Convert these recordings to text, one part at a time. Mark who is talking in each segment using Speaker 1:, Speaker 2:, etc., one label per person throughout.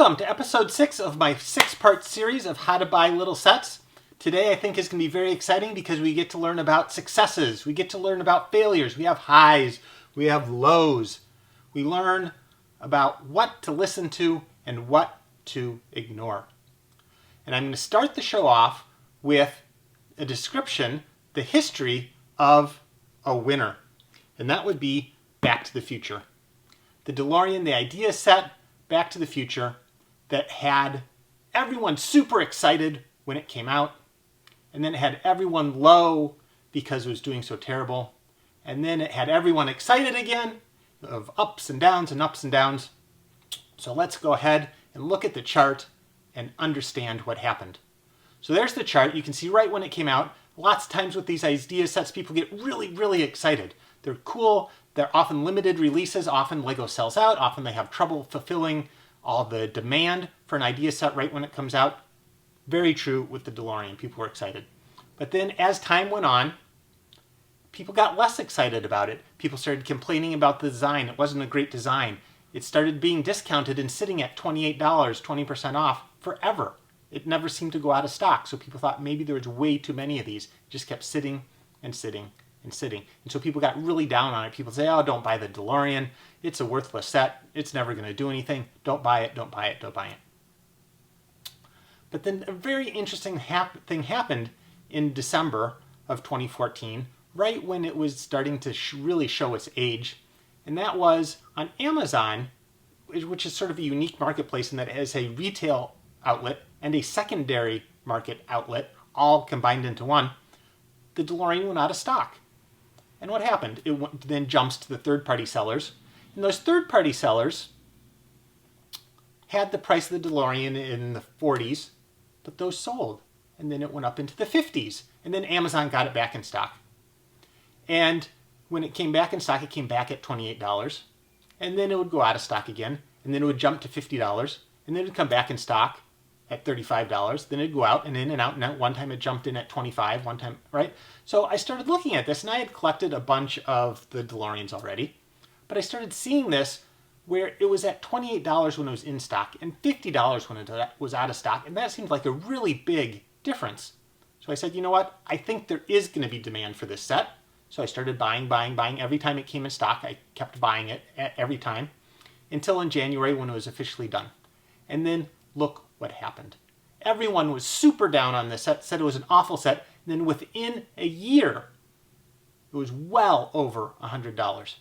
Speaker 1: Welcome to episode 6 of my 6-part series of how to buy little sets. Today I think is going to be very exciting because we get to learn about successes. We get to learn about failures. We have highs. We have lows. We learn about what to listen to and what to ignore. And I'm going to start the show off with a description, the history of a winner. And that would be Back to the Future. The DeLorean, the idea set, Back to the Future, that had everyone super excited when it came out, and then it had everyone low because it was doing so terrible, and then it had everyone excited again, of ups and downs and ups and downs. So let's go ahead and look at the chart and understand what happened. So there's the chart. You can see right when it came out. Lots of times with these idea sets, people get really excited. They're cool. They're often limited releases. Often Lego sells out. Often they have trouble fulfilling all the demand for an idea set right when it comes out. Very true with the DeLorean. People were excited. But then as time went on, people got less excited about it. People started complaining about the design. It wasn't a great design. It started being discounted and sitting at $28, 20% off forever. It never seemed to go out of stock. So people thought maybe there was way too many of these. It just kept sitting and sitting and sitting. And so people got really down on it. People say, oh, don't buy the DeLorean. It's a worthless set. It's never going to do anything. Don't buy it, don't buy it, don't buy it. But then a very interesting thing happened in December of 2014, right when it was starting to really show its age. And that was on Amazon, which is sort of a unique marketplace in that it has a retail outlet and a secondary market outlet all combined into one. The DeLorean went out of stock. And what happened? It then jumps to the third-party sellers. And those third-party sellers had the price of the DeLorean in the 40s, but those sold. And then it went up into the 50s. And then Amazon got it back in stock. And when it came back in stock, it came back at $28. And then it would go out of stock again. And then it would jump to $50. And then it would come back in stock at $35. Then it'd go out and in and out. And one time it jumped in at $25, one time, right? So I started looking at this, and I had collected a bunch of the DeLoreans already. But I started seeing this where it was at $28 when it was in stock and $50 when it was out of stock. And that seemed like a really big difference. So I said, you know what? I think there is going to be demand for this set. So I started buying. Every time it came in stock, I kept buying it every time until in January when it was officially done. And then look what happened. Everyone was super down on this set, said it was an awful set. And then within a year, it was well over $100.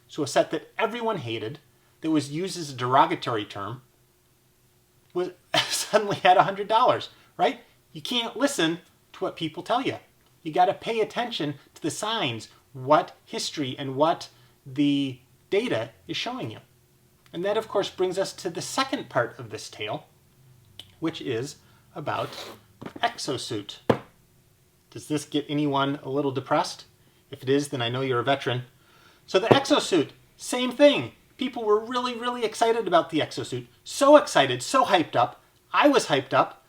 Speaker 1: So a set that everyone hated, that was used as a derogatory term, was suddenly at $100, right? You can't listen to what people tell you. You got to pay attention to the signs, what history and what the data is showing you. And that, of course, brings us to the second part of this tale, which is about Exosuit. Does this get anyone a little depressed? If it is, then I know you're a veteran. So the Exosuit, same thing. People were really excited about the Exosuit. So excited, so hyped up. I was hyped up.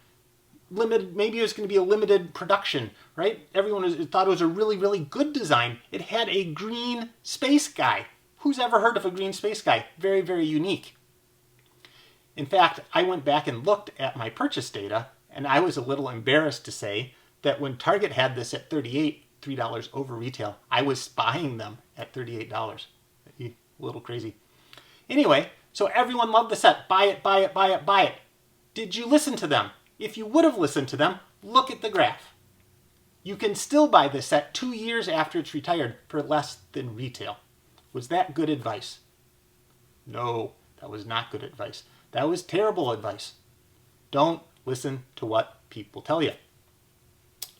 Speaker 1: Limited, maybe it was going to be a limited production, right? Everyone thought it was a really good design. It had a green space guy. Who's ever heard of a green space guy? Very unique. In fact, I went back and looked at my purchase data, and I was a little embarrassed to say that when Target had this at $38, $3 over retail, I was buying them at $38. A little crazy. Anyway, so everyone loved the set. Buy it. Did you listen to them? If you would have listened to them, look at the graph. You can still buy this set 2 years after it's retired for less than retail. Was that good advice? No, that was not good advice. That was terrible advice. Don't listen to what people tell you.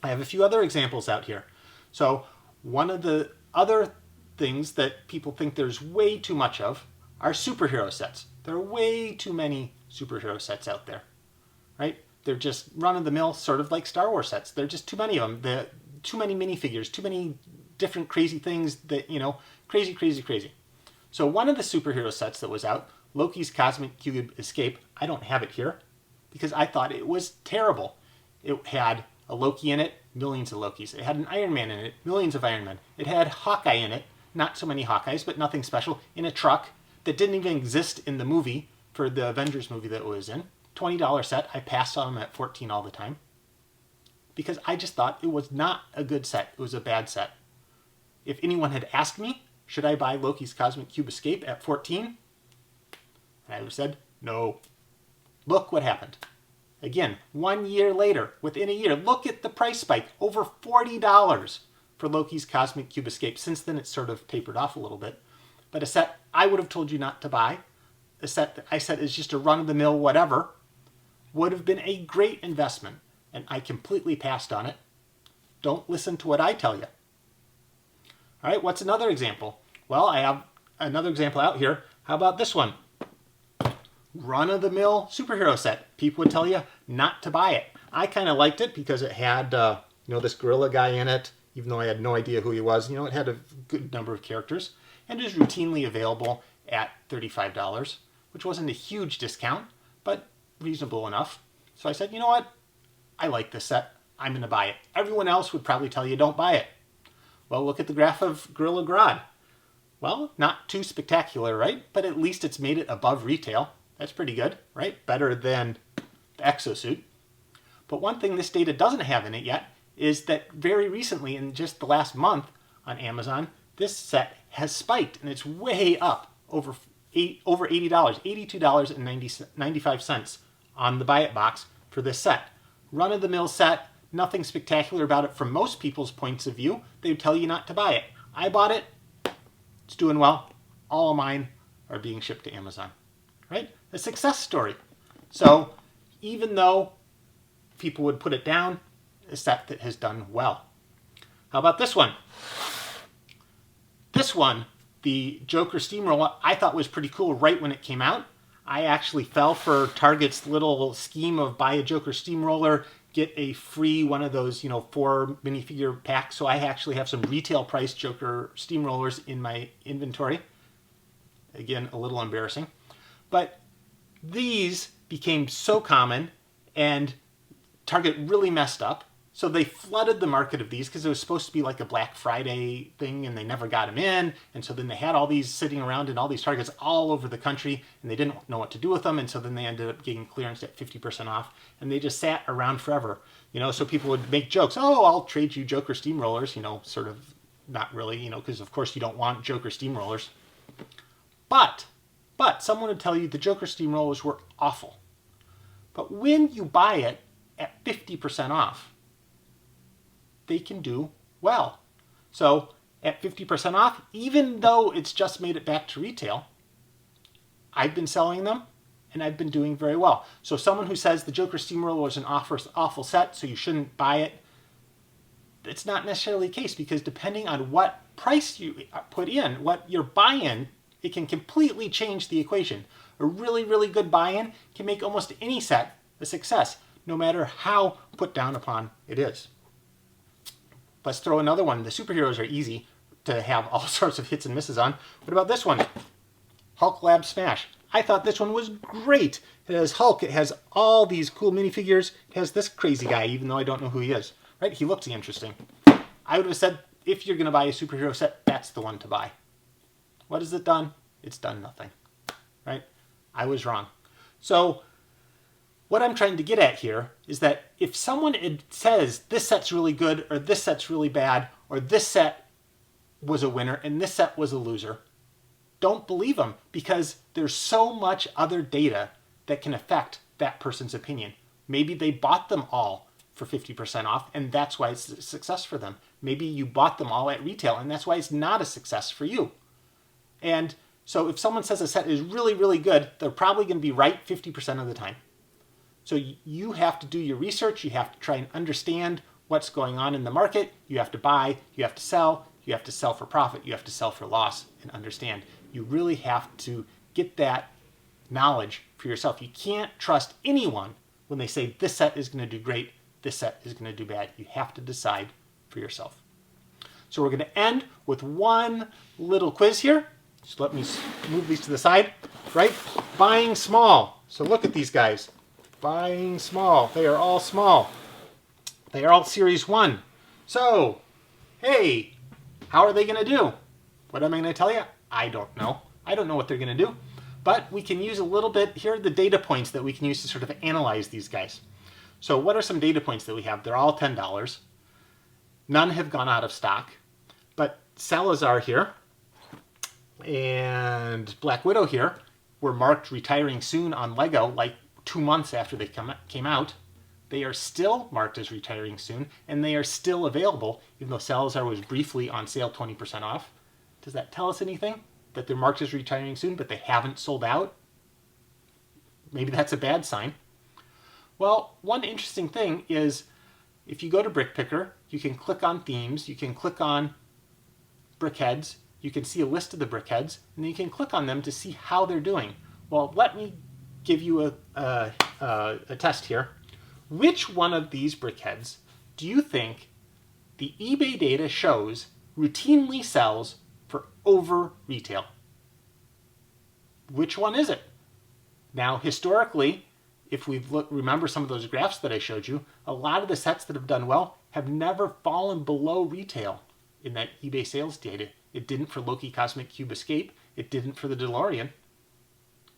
Speaker 1: I have a few other examples out here. So one of the other things that people think there's way too much of are superhero sets. There are way too many superhero sets out there, right? They're just run-of-the-mill, sort of like Star Wars sets. There are just too many of them. Too many minifigures, too many different crazy things that, crazy. So one of the superhero sets that was out, Loki's Cosmic Cube Escape, I don't have it here because I thought it was terrible. It had a Loki in it, millions of Lokis. It had an Iron Man in it, millions of Iron Men. It had Hawkeye in it, not so many Hawkeyes, but nothing special, in a truck that didn't even exist in the movie for the Avengers movie that it was in. $20 set. I passed on them at 14 all the time because I just thought it was not a good set. It was a bad set. If anyone had asked me, should I buy Loki's Cosmic Cube Escape at 14? I would have said, no. Look what happened. Again, 1 year later, within a year, look at the price spike. Over $40 for Loki's Cosmic Cube Escape. Since then, it's sort of tapered off a little bit. But a set I would have told you not to buy, a set that I said is just a run-of-the-mill whatever, would have been a great investment. And I completely passed on it. Don't listen to what I tell you. All right, what's another example? Well, I have another example out here. How about this one? Run-of-the-mill superhero set. People would tell you not to buy it. I kind of liked it because it had, this gorilla guy in it, even though I had no idea who he was. It had a good number of characters. And is routinely available at $35, which wasn't a huge discount, but reasonable enough. So I said, you know what? I like this set. I'm going to buy it. Everyone else would probably tell you don't buy it. Well, look at the graph of Gorilla Grodd. Well, not too spectacular, right? But at least it's made it above retail. That's pretty good, right? Better than the exosuit. But one thing this data doesn't have in it yet is that very recently, in just the last month on Amazon, this set has spiked and it's way up over $80, $82.95 on the Buy It box for this set. Run-of-the-mill set, nothing spectacular about it from most people's points of view. They would tell you not to buy it. I bought it. It's doing well. All of mine are being shipped to Amazon. Right? A success story. So even though people would put it down, a set that has done well. How about this one? This one, the Joker Steamroller, I thought was pretty cool right when it came out. I actually fell for Target's little scheme of buy a Joker Steamroller, get a free one of those, 4 minifigure packs. So I actually have some retail price Joker Steamrollers in my inventory. Again, a little embarrassing. But these became so common and Target really messed up. So they flooded the market of these because it was supposed to be like a Black Friday thing and they never got them in. And so then they had all these sitting around in all these Targets all over the country and they didn't know what to do with them. And so then they ended up getting clearance at 50% off and they just sat around forever. So people would make jokes. Oh, I'll trade you Joker Steamrollers, sort of not really, because of course you don't want Joker Steamrollers. But someone would tell you the Joker Steamrollers were awful. But when you buy it at 50% off, they can do well. So at 50% off, even though it's just made it back to retail, I've been selling them and I've been doing very well. So someone who says the Joker Steamroller was an awful set, so you shouldn't buy it, it's not necessarily the case because depending on what price you put in, what your buy-in, it can completely change the equation. A really, really good buy-in can make almost any set a success, no matter how put down upon it is. Let's throw another one. The superheroes are easy to have all sorts of hits and misses on. What about this one? Hulk Lab Smash. I thought this one was great. It has Hulk. It has all these cool minifigures. It has this crazy guy, even though I don't know who he is. Right? He looks interesting. I would have said, if you're going to buy a superhero set, that's the one to buy. What has it done? It's done nothing. Right? I was wrong. So what I'm trying to get at here is that if someone says this set's really good or this set's really bad or this set was a winner and this set was a loser, don't believe them because there's so much other data that can affect that person's opinion. Maybe they bought them all for 50% off and that's why it's a success for them. Maybe you bought them all at retail and that's why it's not a success for you. And so if someone says a set is really, really good, they're probably going to be right 50% of the time. So you have to do your research. You have to try and understand what's going on in the market. You have to buy. You have to sell. You have to sell for profit. You have to sell for loss and understand. You really have to get that knowledge for yourself. You can't trust anyone when they say this set is going to do great, this set is going to do bad. You have to decide for yourself. So we're going to end with one little quiz here. Just let me move these to the side. Right? Buying small. So look at these guys. Buying small. They are all small. They are all Series 1. So, hey, how are they going to do? What am I going to tell you? I don't know. I don't know what they're going to do. But we can use a little bit, here are the data points that we can use to sort of analyze these guys. So what are some data points that we have? They're all $10. None have gone out of stock, but Salazar here and Black Widow here were marked retiring soon on Lego, like 2 months after they came out. They are still marked as retiring soon, and they are still available, even though Salazar was briefly on sale 20% off. Does that tell us anything? That they're marked as retiring soon, but they haven't sold out? Maybe that's a bad sign. Well, one interesting thing is if you go to BrickPicker, you can click on themes, you can click on brickheads, you can see a list of the brickheads, and then you can click on them to see how they're doing. Well, let me give you a test here. Which one of these brickheads do you think the eBay data shows routinely sells for over retail? Which one is it? Now, historically, if we remember some of those graphs that I showed you, a lot of the sets that have done well have never fallen below retail in that eBay sales data. It didn't for Loki Cosmic Cube Escape. It didn't for the DeLorean.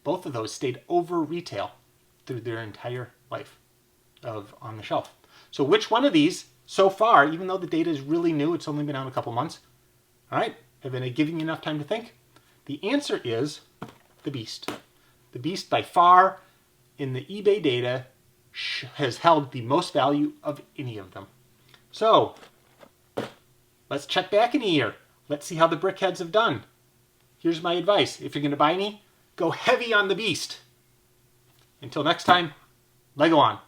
Speaker 1: Both of those stayed over retail through their entire life on the shelf. So which one of these, so far, even though the data is really new, it's only been out a couple months, all right, have I given you enough time to think? The answer is the Beast. The Beast, by far, in the eBay data, has held the most value of any of them. So, let's check back in a year. Let's see how the brickheads have done. Here's my advice. If you're going to buy any, go heavy on the Beast. Until next time, Lego on.